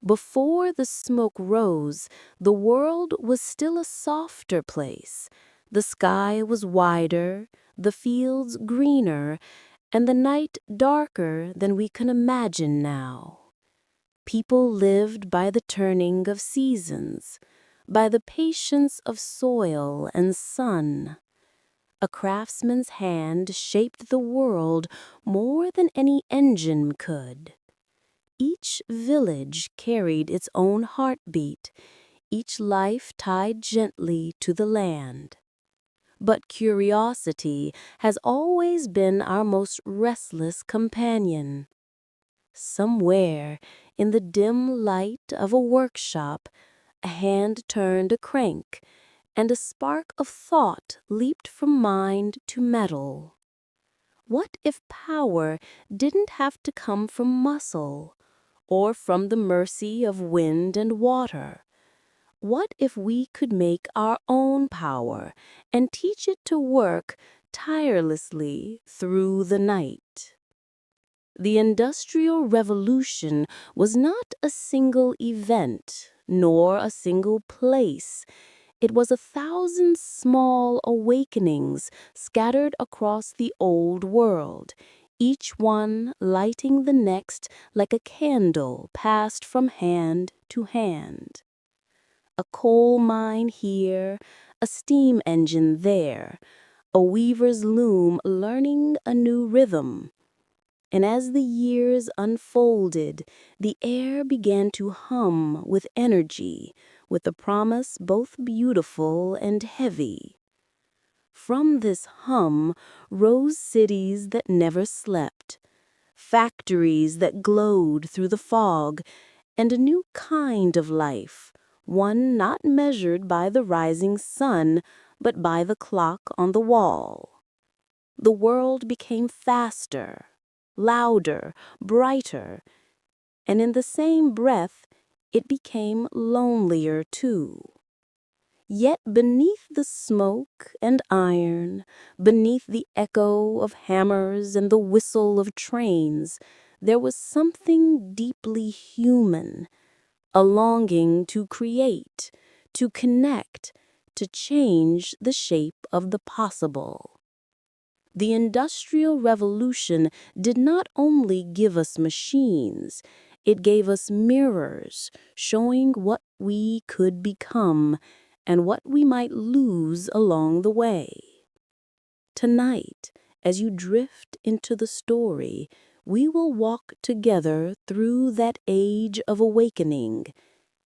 Before the smoke rose, the world was still a softer place. The sky was wider, the fields greener, and the night darker than we can imagine now. People lived by the turning of seasons, by the patience of soil and sun. A craftsman's hand shaped the world more than any engine could. Each village carried its own heartbeat, each life tied gently to the land. But curiosity has always been our most restless companion. Somewhere in the dim light of a workshop, a hand turned a crank, and a spark of thought leaped from mind to metal. What if power didn't have to come from muscle, or from the mercy of wind and water? What if we could make our own power and teach it to work tirelessly through the night? The Industrial Revolution was not a single event, nor a single place. It was 1,000 small awakenings scattered across the old world, each one lighting the next like a candle passed from hand to hand. A coal mine here, a steam engine there, a weaver's loom learning a new rhythm. And as the years unfolded, the air began to hum with energy, with a promise both beautiful and heavy. From this hum rose cities that never slept, factories that glowed through the fog, and a new kind of life, one not measured by the rising sun, but by the clock on the wall. The world became faster, louder, brighter, and in the same breath it became lonelier too. Yet beneath the smoke and iron, beneath the echo of hammers and the whistle of trains, there was something deeply human, a longing to create, to connect, to change the shape of the possible. The Industrial Revolution did not only give us machines, it gave us mirrors showing what we could become and what we might lose along the way. Tonight, as you drift into the story, we will walk together through that age of awakening,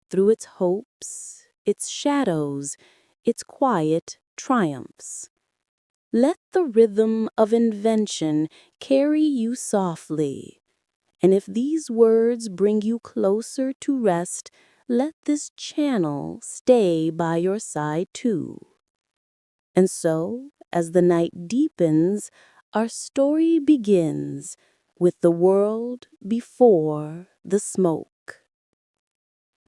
through its hopes, its shadows, its quiet triumphs. Let the rhythm of invention carry you softly, and if these words bring you closer to rest, let this channel stay by your side too. And so, as the night deepens, our story begins with the world before the smoke.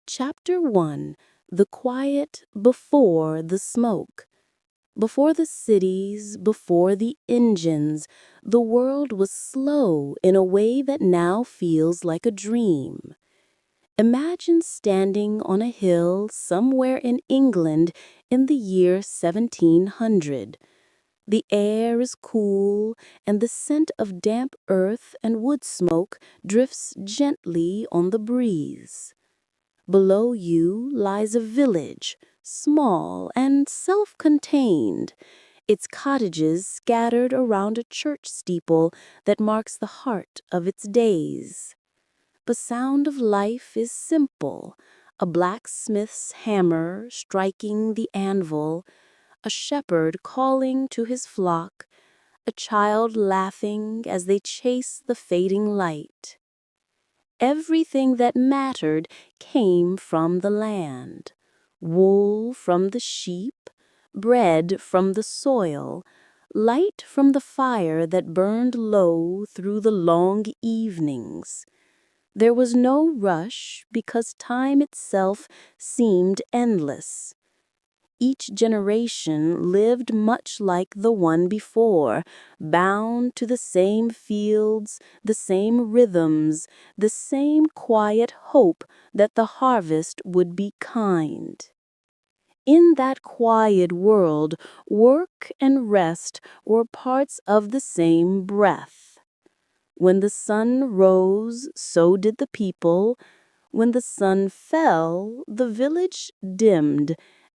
Chapter 1: The Quiet Before the Smoke. Before the cities, before the engines, the world was slow in a way that now feels like a dream. Imagine standing on a hill somewhere in England in the year 1700. The air is cool, and the scent of damp earth and wood smoke drifts gently on the breeze. Below you lies a village, small and self-contained, its cottages scattered around a church steeple that marks the heart of its days. The sound of life is simple, a blacksmith's hammer striking the anvil, a shepherd calling to his flock, a child laughing as they chase the fading light. Everything that mattered came from the land: wool from the sheep, bread from the soil, light from the fire that burned low through the long evenings. There was no rush because time itself seemed endless. Each generation lived much like the one before, bound to the same fields, the same rhythms, the same quiet hope that the harvest would be kind. In that quiet world, work and rest were parts of the same breath. When the sun rose, so did the people. When the sun fell, the village dimmed,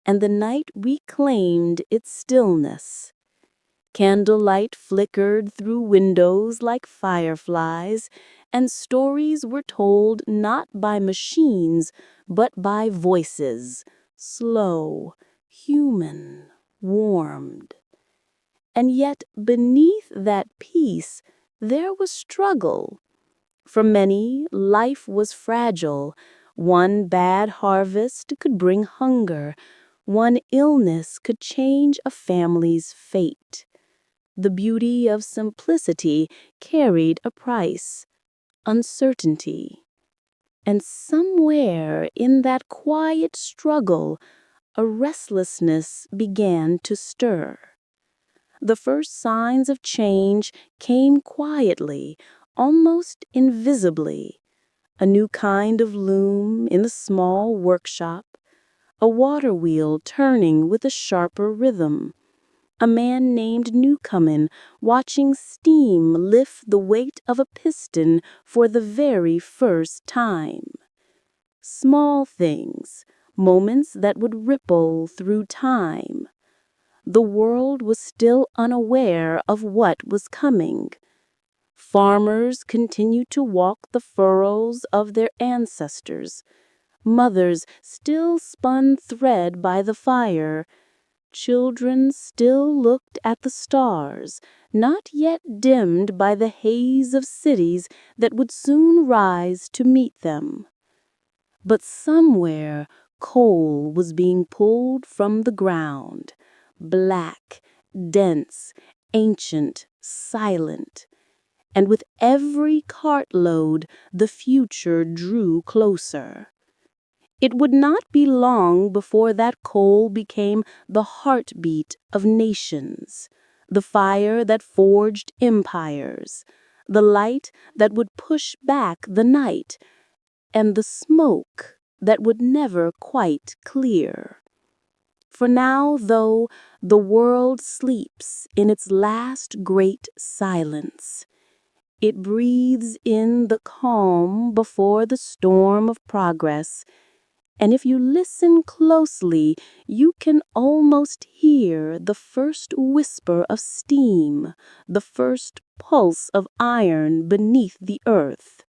and the night reclaimed its stillness. Candlelight flickered through windows like fireflies, and stories were told not by machines, but by voices, slow, human, warmed. And yet beneath that peace there was struggle. For many, life was fragile. One bad harvest could bring hunger. One illness could change a family's fate. The beauty of simplicity carried a price, uncertainty. And somewhere in that quiet struggle, a restlessness began to stir. The first signs of change came quietly, almost invisibly. A new kind of loom in the small workshop, a water wheel turning with a sharper rhythm, a man named Newcomen watching steam lift the weight of a piston for the very first time. Small things, moments that would ripple through time. The world was still unaware of what was coming. Farmers continued to walk the furrows of their ancestors. Mothers still spun thread by the fire. Children still looked at the stars, not yet dimmed by the haze of cities that would soon rise to meet them. But somewhere coal was being pulled from the ground, black, dense, ancient, silent. And with every cartload, the future drew closer. It would not be long before that coal became the heartbeat of nations, the fire that forged empires, the light that would push back the night, and the smoke that would never quite clear. For now, though, the world sleeps in its last great silence. It breathes in the calm before the storm of progress, and if you listen closely, you can almost hear the first whisper of steam, the first pulse of iron beneath the earth.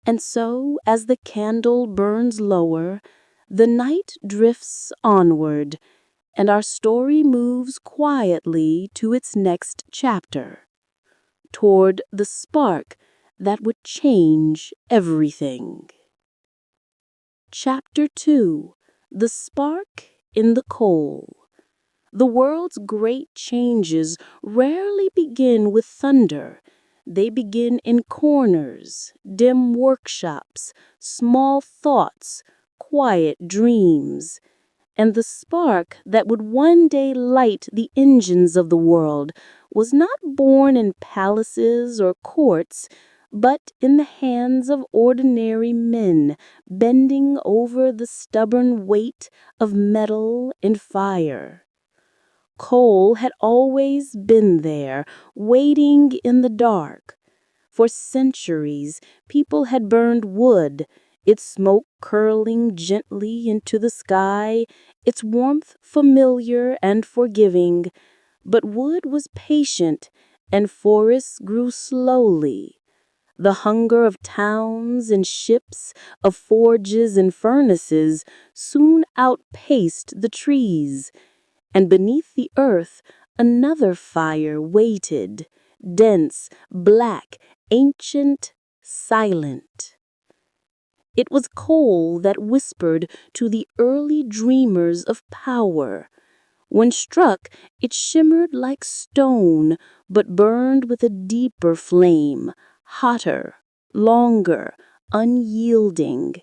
And so, as the candle burns lower, the night drifts onward, and our story moves quietly to its next chapter, toward the spark that would change everything. Chapter 2. The Spark in the Coal. The world's great changes rarely begin with thunder. They begin in corners, dim workshops, small thoughts, quiet dreams. And the spark that would one day light the engines of the world was not born in palaces or courts, but in the hands of ordinary men, bending over the stubborn weight of metal and fire. Coal had always been there, waiting in the dark. For centuries, people had burned wood, its smoke curling gently into the sky, its warmth familiar and forgiving. But wood was patient, and forests grew slowly. The hunger of towns and ships, of forges and furnaces, soon outpaced the trees. And beneath the earth another fire waited, dense, black, ancient, silent. It was coal that whispered to the early dreamers of power. When struck, it shimmered like stone, but burned with a deeper flame, hotter, longer, unyielding.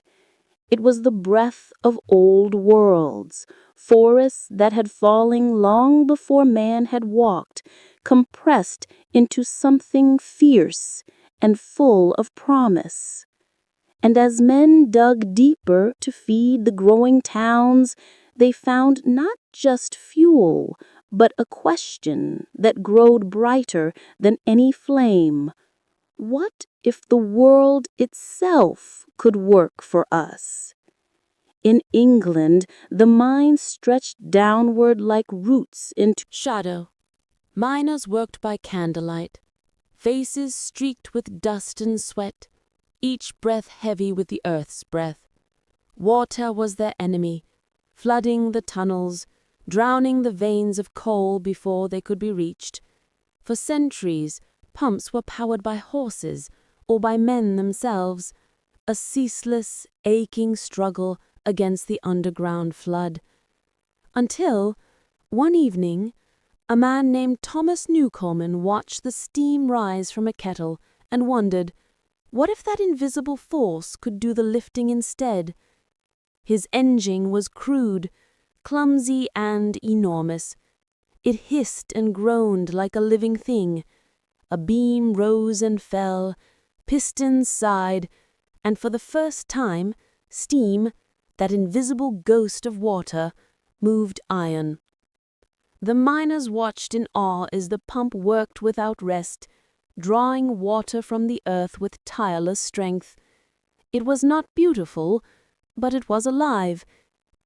It was the breath of old worlds, forests that had fallen long before man had walked, compressed into something fierce and full of promise. And as men dug deeper to feed the growing towns, they found not just fuel, but a question that glowed brighter than any flame. What if the world itself could work for us? In England, the mind stretched downward like roots into shadow. Miners worked by candlelight, faces streaked with dust and sweat, each breath heavy with the earth's breath. Water was their enemy, flooding the tunnels, drowning the veins of coal before they could be reached. For centuries, pumps were powered by horses or by men themselves, a ceaseless, aching struggle against the underground flood. Until, one evening, a man named Thomas Newcomen watched the steam rise from a kettle and wondered, what if that invisible force could do the lifting instead? His engine was crude, clumsy and enormous. It hissed and groaned like a living thing. A beam rose and fell, pistons sighed, and for the first time, steam, that invisible ghost of water, moved iron. The miners watched in awe as the pump worked without rest, drawing water from the earth with tireless strength. It was not beautiful, but it was alive,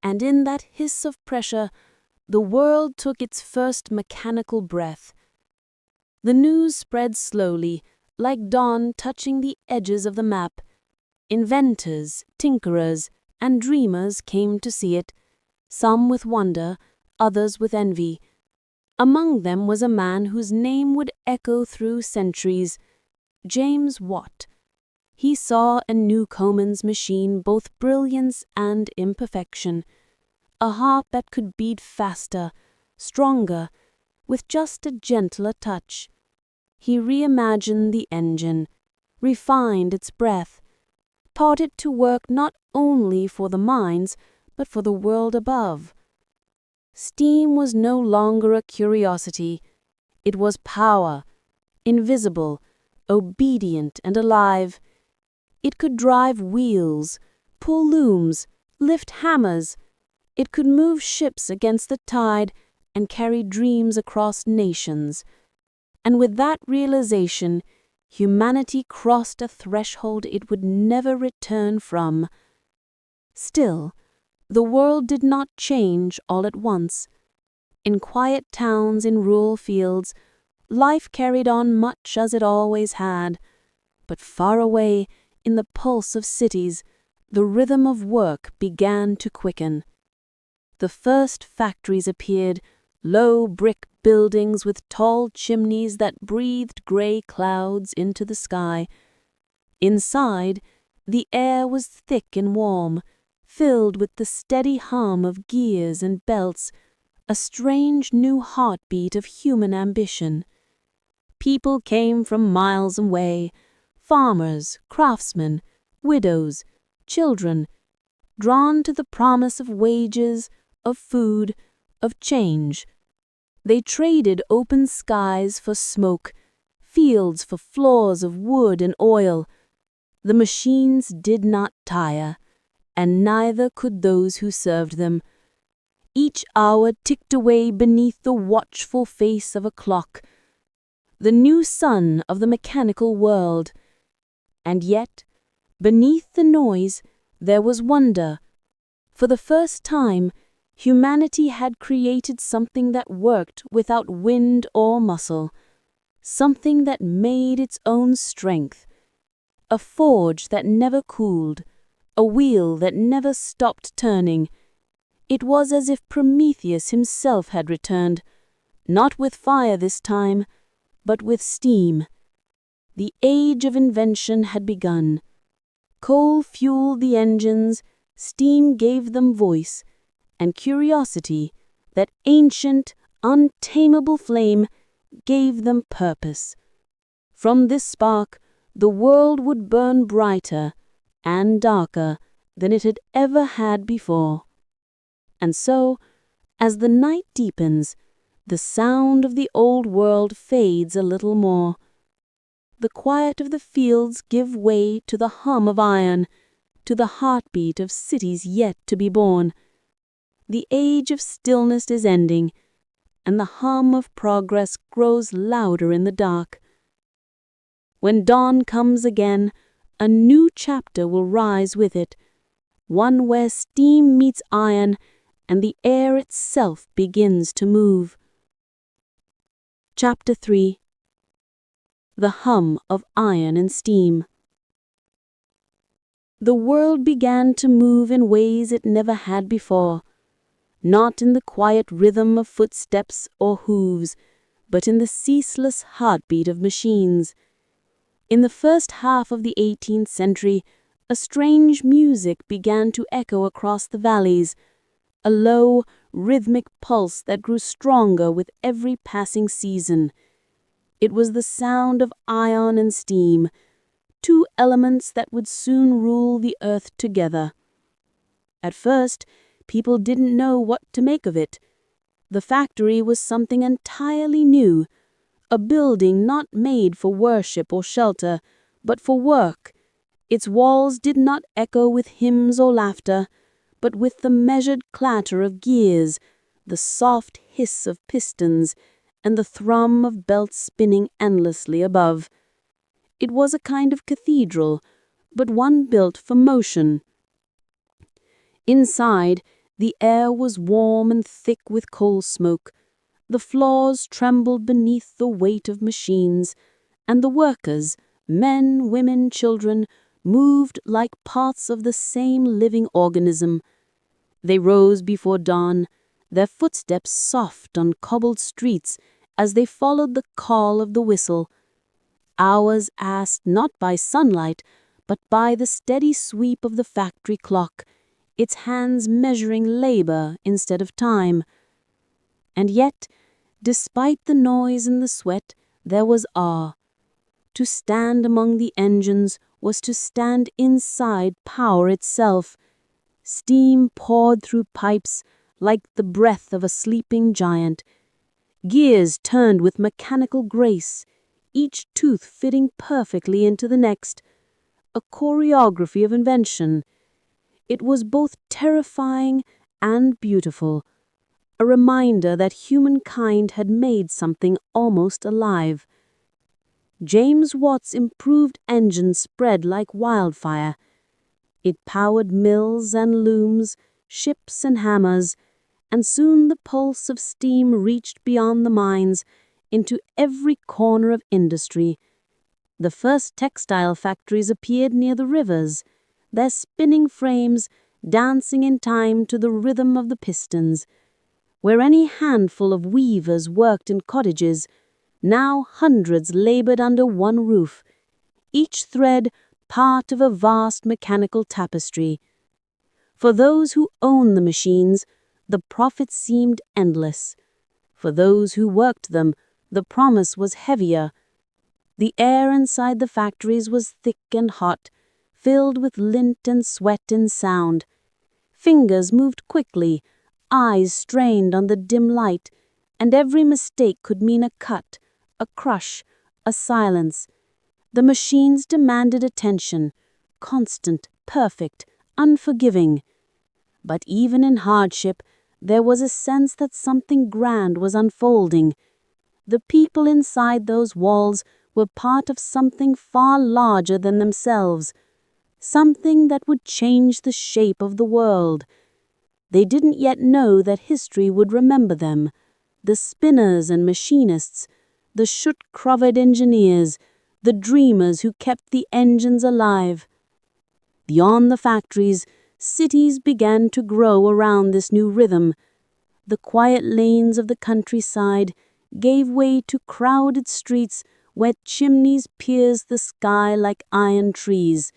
and in that hiss of pressure, the world took its first mechanical breath. The news spread slowly, like dawn touching the edges of the map. Inventors, tinkerers, and dreamers came to see it, some with wonder, others with envy. Among them was a man whose name would echo through centuries, James Watt. He saw in Newcomen's machine both brilliance and imperfection, a heart that could beat faster, stronger, with just a gentler touch. He reimagined the engine, refined its breath, taught it to work not only for the mines, but for the world above. Steam was no longer a curiosity. It was power, invisible, obedient and alive. It could drive wheels, pull looms, lift hammers. It could move ships against the tide and carry dreams across nations. And with that realization, humanity crossed a threshold it would never return from. Still, the world did not change all at once. In quiet towns, in rural fields, life carried on much as it always had. But far away, in the pulse of cities, the rhythm of work began to quicken. The first factories appeared, low brick buildings with tall chimneys that breathed gray clouds into the sky. Inside, the air was thick and warm, filled with the steady hum of gears and belts, a strange new heartbeat of human ambition. People came from miles away, farmers, craftsmen, widows, children, drawn to the promise of wages, of food, of change. They traded open skies for smoke, fields for floors of wood and oil. The machines did not tire, and neither could those who served them. Each hour ticked away beneath the watchful face of a clock, the new sun of the mechanical world. And yet, beneath the noise, there was wonder. For the first time, humanity had created something that worked without wind or muscle, something that made its own strength, a forge that never cooled, a wheel that never stopped turning. It was as if Prometheus himself had returned, not with fire this time, but with steam. The age of invention had begun. Coal fueled the engines, steam gave them voice, and curiosity, that ancient, untamable flame, gave them purpose. From this spark, the world would burn brighter and darker than it had ever had before. And so, as the night deepens, the sound of the old world fades a little more. The quiet of the fields give way to the hum of iron, to the heartbeat of cities yet to be born. The age of stillness is ending, and the hum of progress grows louder in the dark. When dawn comes again, a new chapter will rise with it, one where steam meets iron and the air itself begins to move. Chapter 3. The hum of iron and steam. The world began to move in ways it never had before, not in the quiet rhythm of footsteps or hooves, but in the ceaseless heartbeat of machines. In the first half of the 18th century, a strange music began to echo across the valleys, a low, rhythmic pulse that grew stronger with every passing season. It was the sound of iron and steam, two elements that would soon rule the earth together. At first, people didn't know what to make of it. The factory was something entirely new, a building not made for worship or shelter, but for work. Its walls did not echo with hymns or laughter, but with the measured clatter of gears, the soft hiss of pistons, and the thrum of belts spinning endlessly above. It was a kind of cathedral, but one built for motion. Inside, the air was warm and thick with coal smoke. The floors trembled beneath the weight of machines, and the workers, men, women, children, moved like parts of the same living organism. They rose before dawn, their footsteps soft on cobbled streets as they followed the call of the whistle. Hours asked not by sunlight, but by the steady sweep of the factory clock, its hands measuring labor instead of time. And yet, despite the noise and the sweat, there was awe. To stand among the engines was to stand inside power itself. Steam poured through pipes like the breath of a sleeping giant. Gears turned with mechanical grace, each tooth fitting perfectly into the next. A choreography of invention. It was both terrifying and beautiful, a reminder that humankind had made something almost alive. James Watt's improved engine spread like wildfire. It powered mills and looms, ships and hammers, and soon the pulse of steam reached beyond the mines into every corner of industry. The first textile factories appeared near the rivers, their spinning frames dancing in time to the rhythm of the pistons. Where any handful of weavers worked in cottages, now hundreds labored under one roof, each thread part of a vast mechanical tapestry. For those who owned the machines, the profit seemed endless. For those who worked them, the promise was heavier. The air inside the factories was thick and hot, filled with lint and sweat and sound. Fingers moved quickly, eyes strained on the dim light, and every mistake could mean a cut, a crush, a silence. The machines demanded attention, constant, perfect, unforgiving. But even in hardship, there was a sense that something grand was unfolding. The people inside those walls were part of something far larger than themselves, something that would change the shape of the world. They didn't yet know that history would remember them, the spinners and machinists, the soot-covered engineers, the dreamers who kept the engines alive. Beyond the factories, cities began to grow around this new rhythm. The quiet lanes of the countryside gave way to crowded streets where chimneys pierced the sky like iron trees.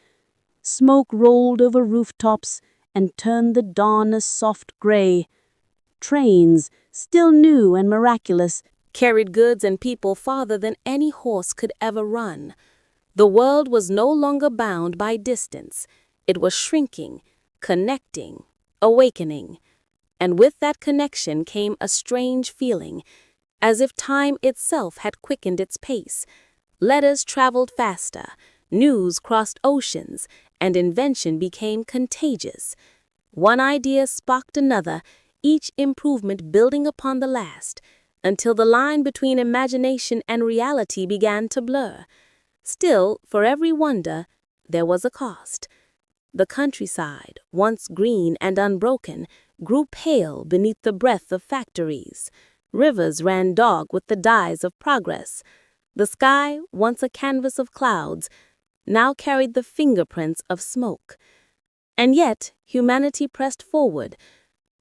Smoke rolled over rooftops and turned the dawn a soft gray. Trains, still new and miraculous, carried goods and people farther than any horse could ever run. The world was no longer bound by distance. It was shrinking, connecting, awakening. And with that connection came a strange feeling, as if time itself had quickened its pace. Letters traveled faster, news crossed oceans, and invention became contagious. One idea sparked another, each improvement building upon the last, until the line between imagination and reality began to blur. Still, for every wonder, there was a cost. The countryside, once green and unbroken, grew pale beneath the breath of factories. Rivers ran dog with the dyes of progress. The sky, once a canvas of clouds, now carried the fingerprints of smoke. And yet, humanity pressed forward,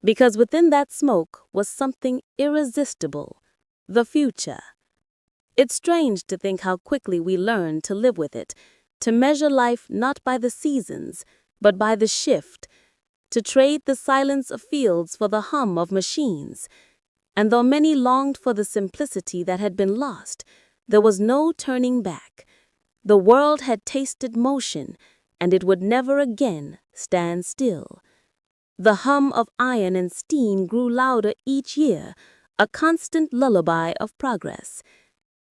because within that smoke was something irresistible: the future. It's strange to think how quickly we learn to live with it, to measure life not by the seasons, but by the shift, to trade the silence of fields for the hum of machines. And though many longed for the simplicity that had been lost, there was no turning back. The world had tasted motion, and it would never again stand still. The hum of iron and steam grew louder each year, a constant lullaby of progress.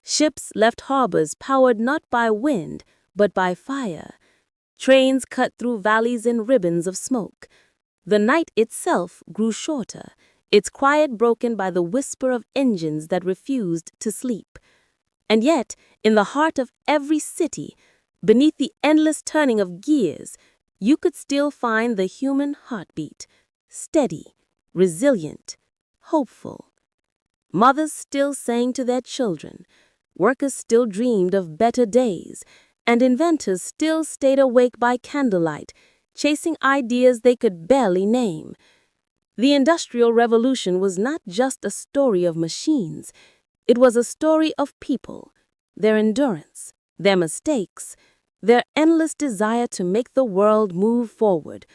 Ships left harbors powered not by wind, but by fire. Trains cut through valleys in ribbons of smoke. The night itself grew shorter, its quiet broken by the whisper of engines that refused to sleep. And yet, in the heart of every city, beneath the endless turning of gears, you could still find the human heartbeat, steady, resilient, hopeful. Mothers still sang to their children, workers still dreamed of better days, and inventors still stayed awake by candlelight, chasing ideas they could barely name. The Industrial Revolution was not just a story of machines. It was a story of people, their endurance, their mistakes, their endless desire to make the world move forward.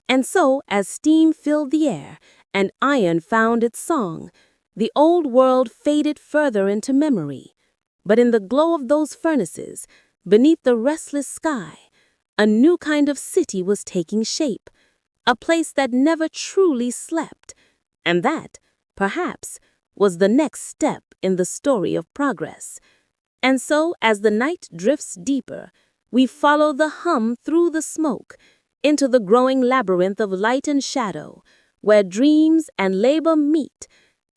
And so, as steam filled the air and iron found its song, the old world faded further into memory. But in the glow of those furnaces, beneath the restless sky, a new kind of city was taking shape, a place that never truly slept. And that, perhaps, was the next step in the story of progress. And so, as the night drifts deeper, we follow the hum through the smoke into the growing labyrinth of light and shadow, where dreams and labor meet,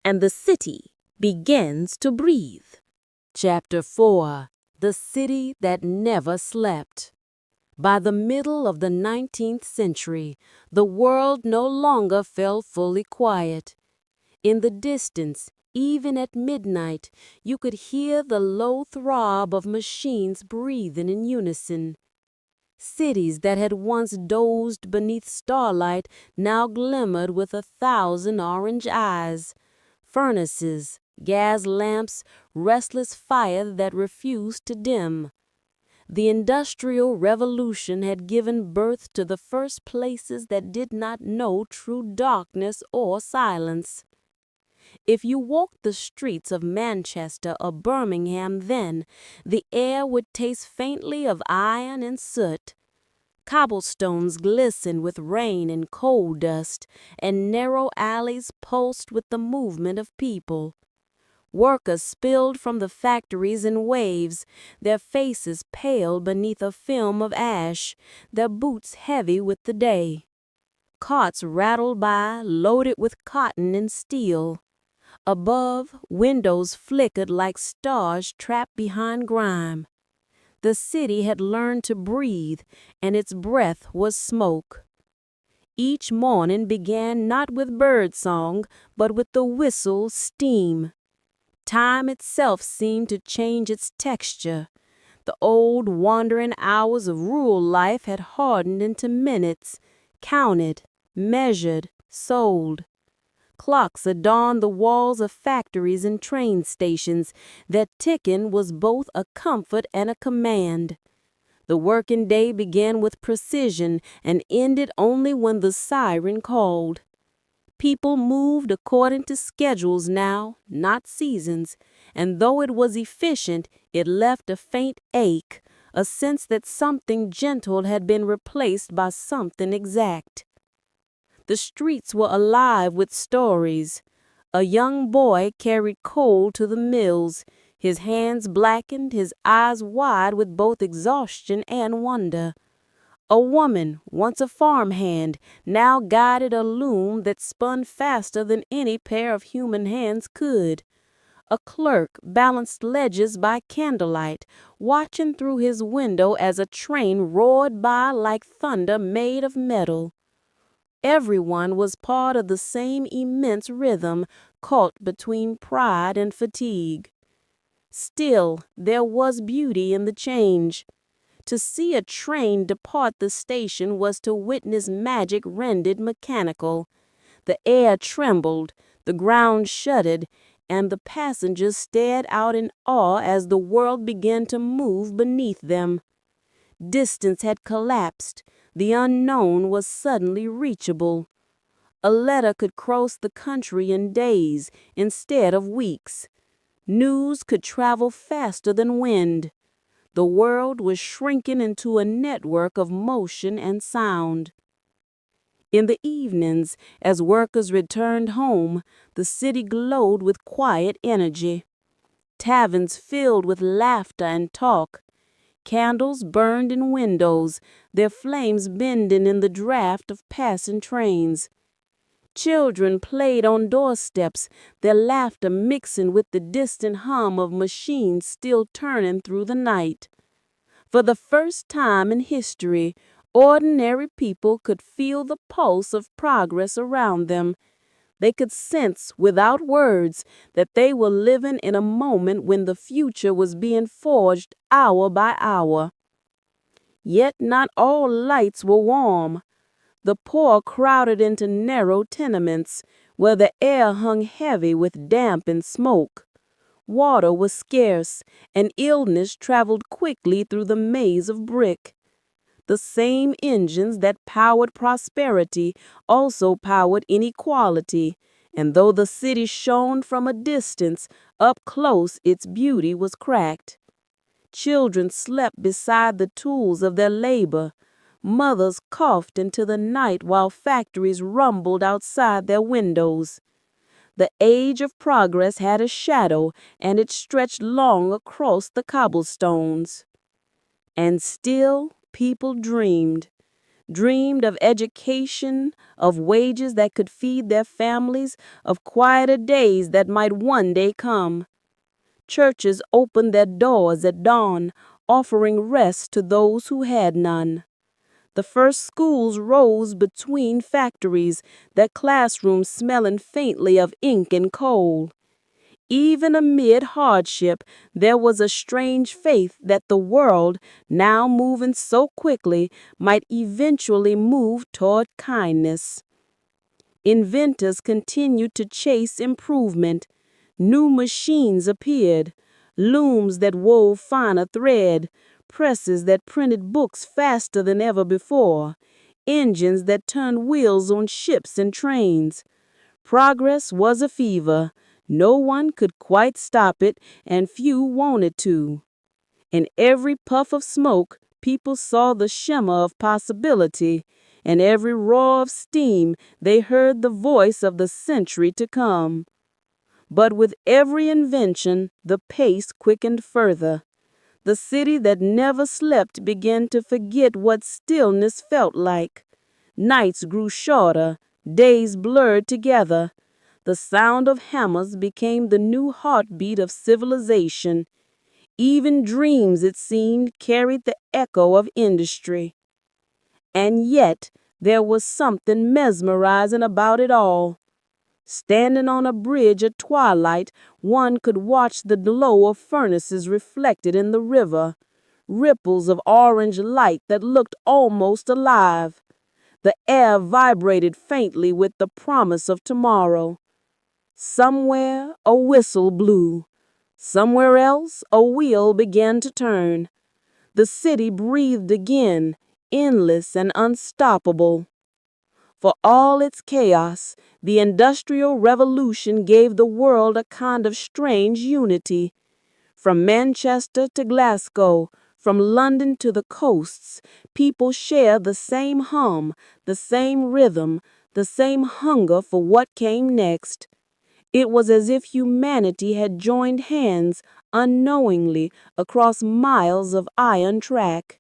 and the city begins to breathe. Chapter 4: The City That Never Slept. By the middle of the 19th century, the world no longer fell fully quiet. In the distance, even at midnight, you could hear the low throb of machines breathing in unison. Cities that had once dozed beneath starlight now glimmered with 1,000 orange eyes. Furnaces, gas lamps, restless fire that refused to dim. The Industrial Revolution had given birth to the first places that did not know true darkness or silence. If you walked the streets of Manchester or Birmingham then, the air would taste faintly of iron and soot. Cobblestones glistened with rain and coal dust, and narrow alleys pulsed with the movement of people. Workers spilled from the factories in waves, their faces pale beneath a film of ash, their boots heavy with the day. Carts rattled by, loaded with cotton and steel. Above, windows flickered like stars trapped behind grime. The city had learned to breathe, and its breath was smoke. Each morning began not with birdsong, but with the whistle steam. Time itself seemed to change its texture. The old wandering hours of rural life had hardened into minutes, counted, measured, sold. Clocks adorned the walls of factories and train stations. Their ticking was both a comfort and a command. The working day began with precision and ended only when the siren called. People moved according to schedules now, not seasons, and though it was efficient, it left a faint ache, a sense that something gentle had been replaced by something exact. The streets were alive with stories. A young boy carried coal to the mills, his hands blackened, his eyes wide with both exhaustion and wonder. A woman, once a farmhand, now guided a loom that spun faster than any pair of human hands could. A clerk balanced ledges by candlelight, watching through his window as a train roared by like thunder made of metal. Everyone was part of the same immense rhythm, caught between pride and fatigue. Still, there was beauty in the change. To see a train depart the station was to witness magic rendered mechanical. The air trembled, the ground shuddered, and the passengers stared out in awe as the world began to move beneath them. Distance had collapsed. The unknown was suddenly reachable. A letter could cross the country in days instead of weeks. News could travel faster than wind. The world was shrinking into a network of motion and sound. In the evenings, as workers returned home, the city glowed with quiet energy. Taverns filled with laughter and talk. Candles burned in windows, their flames bending in the draft of passing trains. Children played on doorsteps, their laughter mixing with the distant hum of machines still turning through the night. For the first time in history, ordinary people could feel the pulse of progress around them. They could sense without words that they were living in a moment when the future was being forged hour by hour. Yet not all lights were warm. The poor crowded into narrow tenements where the air hung heavy with damp and smoke. Water was scarce, and illness traveled quickly through the maze of brick. The same engines that powered prosperity also powered inequality, and though the city shone from a distance, up close its beauty was cracked. Children slept beside the tools of their labor. Mothers coughed into the night while factories rumbled outside their windows. The age of progress had a shadow, and it stretched long across the cobblestones. And still people dreamed of education, of wages that could feed their families, of quieter days that might one day come. Churches opened their doors at dawn, offering rest to those who had none. The first schools rose between factories, their classrooms smelling faintly of ink and coal. Even amid hardship, there was a strange faith that the world, now moving so quickly, might eventually move toward kindness. Inventors continued to chase improvement. New machines appeared, looms that wove finer thread, presses that printed books faster than ever before, engines that turned wheels on ships and trains. Progress was a fever. No one could quite stop it, and few wanted to. In every puff of smoke, people saw the shimmer of possibility. In every roar of steam, they heard the voice of the century to come. But with every invention, the pace quickened further. The city that never slept began to forget what stillness felt like. Nights grew shorter, days blurred together. The sound of hammers became the new heartbeat of civilization. Even dreams, it seemed, carried the echo of industry. And yet, there was something mesmerizing about it all. Standing on a bridge at twilight, one could watch the glow of furnaces reflected in the river, ripples of orange light that looked almost alive. The air vibrated faintly with the promise of tomorrow. Somewhere a whistle blew. Somewhere else a wheel began to turn. The city breathed again, endless and unstoppable. For all its chaos, the Industrial Revolution gave the world a kind of strange unity. From Manchester to Glasgow, from London to the coasts, people share the same hum, the same rhythm, the same hunger for what came next. It was as if humanity had joined hands unknowingly across miles of iron track.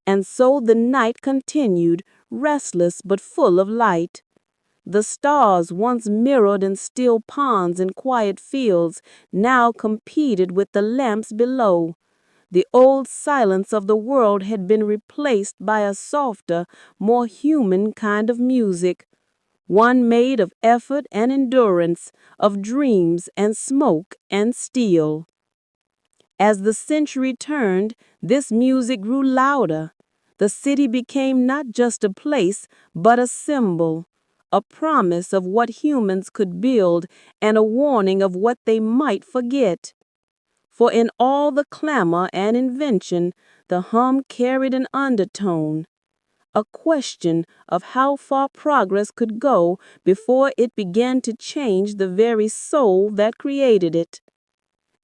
And so the night continued, restless but full of light. The stars, once mirrored in still ponds and quiet fields, now competed with the lamps below. The old silence of the world had been replaced by a softer, more human kind of music, one made of effort and endurance, of dreams and smoke and steel. As the century turned, this music grew louder. The city became not just a place, but a symbol, a promise of what humans could build and a warning of what they might forget. For in all the clamor and invention, the hum carried an undertone, a question of how far progress could go before it began to change the very soul that created it.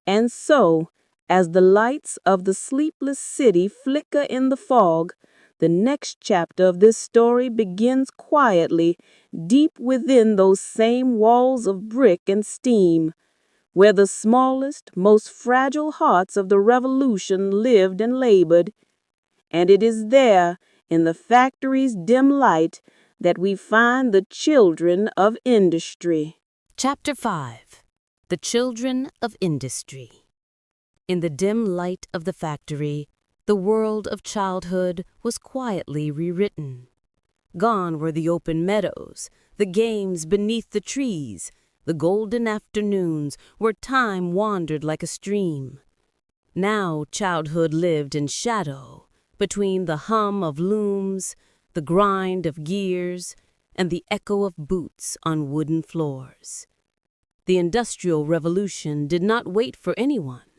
And so, as the lights of the sleepless city flicker in the fog, the next chapter of this story begins quietly, deep within those same walls of brick and steam, where the smallest, most fragile hearts of the revolution lived and labored. And it is there, in the factory's dim light, that we find the children of industry. Chapter 5. The Children of Industry. In the dim light of the factory, the world of childhood was quietly rewritten. Gone were the open meadows, the games beneath the trees, the golden afternoons where time wandered like a stream. Now childhood lived in shadow, between the hum of looms, the grind of gears, and the echo of boots on wooden floors. The Industrial Revolution did not wait for anyone.